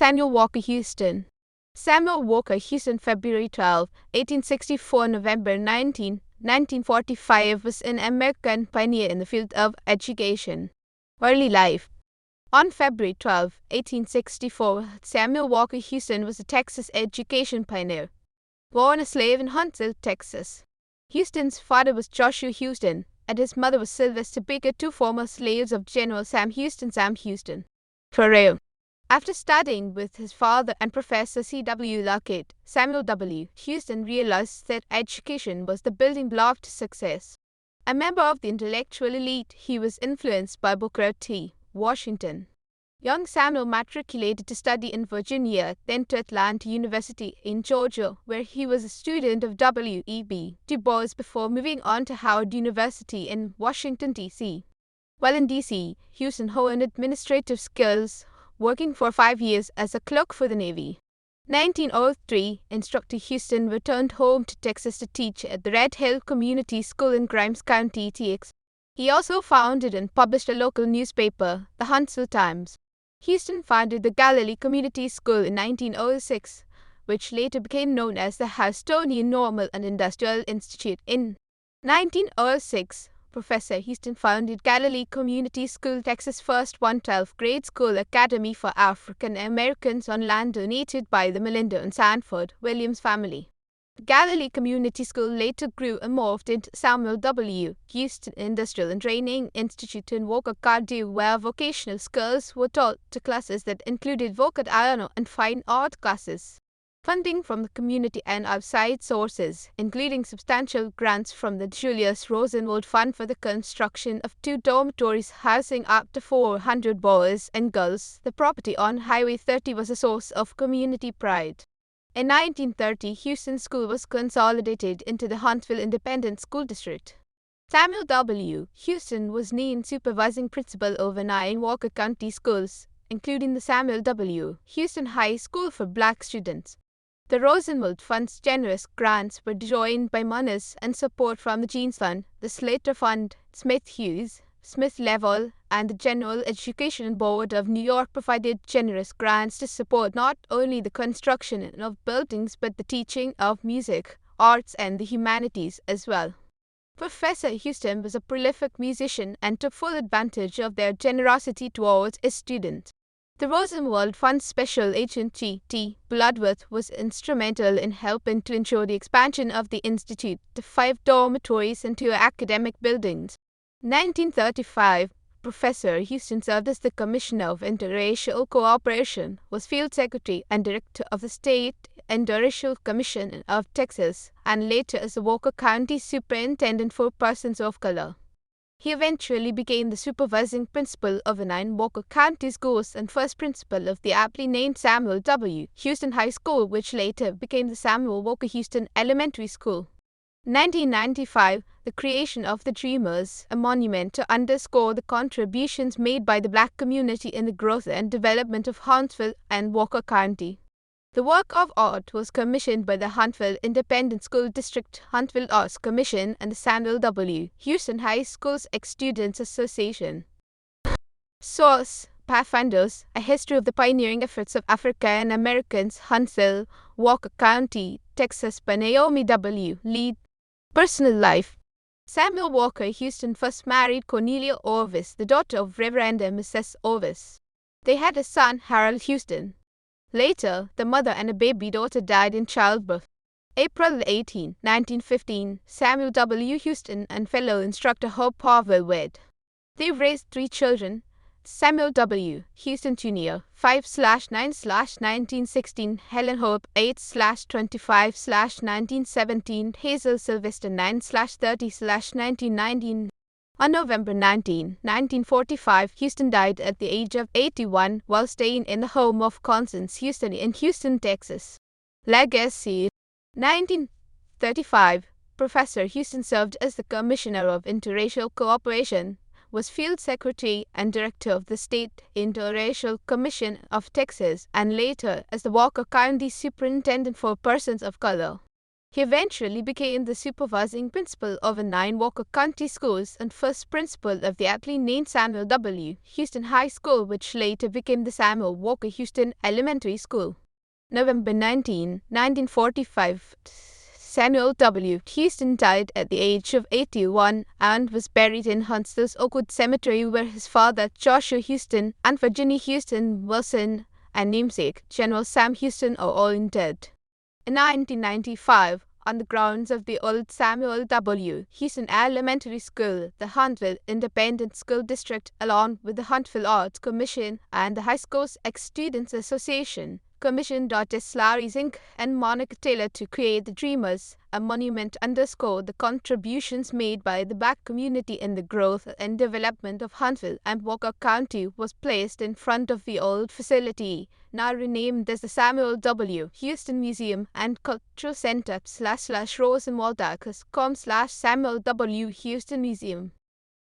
Samuel Walker Houston. Samuel Walker Houston, February 12, 1864, November 19, 1945, was an American pioneer in the field of education. Early life. On February 12, 1864, Samuel Walker Houston was a Texas education pioneer. Born a slave in Huntsville, Texas. Houston's father was Joshua Houston, and his mother was Sylvester Baker, two former slaves of General Sam Houston. Career. After studying with his father and Professor C.W. Luckett, Samuel W. Houston realized that education was the building block to success. A member of the intellectual elite, he was influenced by Booker T. Washington. Young Samuel matriculated to study in Virginia, then to Atlanta University in Georgia, where he was a student of W.E.B. Du Bois before moving on to Howard University in Washington, D.C. While in D.C., Houston honed administrative skills, working for 5 years as a clerk for the Navy. 1903, Instructor Houston returned home to Texas to teach at the Red Hill Community School in Grimes County, TX. He also founded and published a local newspaper, the Huntsville Times. Houston founded the Galilee Community School in 1906, which later became known as the Houstonian Normal and Industrial Institute. In 1906, Professor Houston founded Galilee Community School, Texas' first 112 grade school academy for African Americans on land donated by the Melinda and Sanford Williams family. The Galilee Community School later grew and morphed into Samuel W. Houston Industrial and Training Institute in Walker County, where vocational skills were taught to classes that included vocational and fine art classes. Funding from the community and outside sources, including substantial grants from the Julius Rosenwald Fund for the construction of 2 dormitories housing up to 400 boys and girls. The property on Highway 30 was a source of community pride. In 1930, Houston School was consolidated into the Huntsville Independent School District. Samuel W. Houston was named supervising principal over 9 Walker County schools, including the Samuel W. Houston High School for black students. The Rosenwald Fund's generous grants were joined by monies and support from the Jeans Fund, the Slater Fund, Smith Hughes, Smith Level, and the General Education Board of New York provided generous grants to support not only the construction of buildings but the teaching of music, arts, and the humanities as well. Professor Houston was a prolific musician and took full advantage of their generosity towards his students. The Rosenwald Fund's special agent G.T. Bloodworth was instrumental in helping to ensure the expansion of the institute to 5 dormitories and 2 academic buildings. In 1935, Professor Houston served as the Commissioner of Interracial Cooperation, was Field Secretary and Director of the State Interracial Commission of Texas, and later as the Walker County Superintendent for Persons of Color. He eventually became the supervising principal of the 9 Walker County schools and first principal of the aptly named Samuel W. Houston High School, which later became the Samuel Walker Houston Elementary School. In 1995, the creation of the Dreamers, a monument to underscore the contributions made by the black community in the growth and development of Huntsville and Walker County. The work of art was commissioned by the Huntsville Independent School District, Huntsville Arts Commission, and the Samuel W. Houston High School's Ex-Students Association. Source: Pathfinders, A History of the Pioneering Efforts of African Americans, Huntsville, Walker County, Texas, by Naomi W. Lee. Personal life. Samuel Walker Houston first married Cornelia Orvis, the daughter of Reverend and Mrs. Orvis. They had a son, Harold Houston. Later, the mother and a baby daughter died in childbirth. April 18, 1915, Samuel W. Houston and fellow instructor Hope Powell wed. They raised 3 children: Samuel W. Houston Jr., 5/9/1916, Helen Hope, 8/25/1917, Hazel Sylvester, 9/30/1919. On November 19, 1945, Houston died at the age of 81 while staying in the home of Constance Houston in Houston, Texas. Legacy. 1935, Professor Houston served as the Commissioner of Interracial Cooperation, was Field Secretary and Director of the State Interracial Commission of Texas, and later as the Walker County Superintendent for Persons of Color. He eventually became the supervising principal of 9 Walker County schools and first principal of the aptly named Samuel W. Houston High School, which later became the Samuel Walker Houston Elementary School. November 19, 1945. Samuel W. Houston died at the age of 81 and was buried in Huntsville's Oakwood Cemetery, where his father, Joshua Houston, and Virginia Houston Wilson, and namesake, General Sam Houston, are all interred. In 1995, on the grounds of the old Samuel W. Houston Elementary School, the Huntsville Independent School District, along with the Huntsville Arts Commission and the High School's Ex-Students Association, commissioned Dottis Larry's Inc. and Monica Taylor to create the Dreamers, a monument underscore the contributions made by the Black community in the growth and development of Huntsville and Walker County, was placed in front of the old facility, now renamed as the Samuel W. Houston Museum and Cultural Center /Rose and Walter.com/Samuel W. Houston Museum.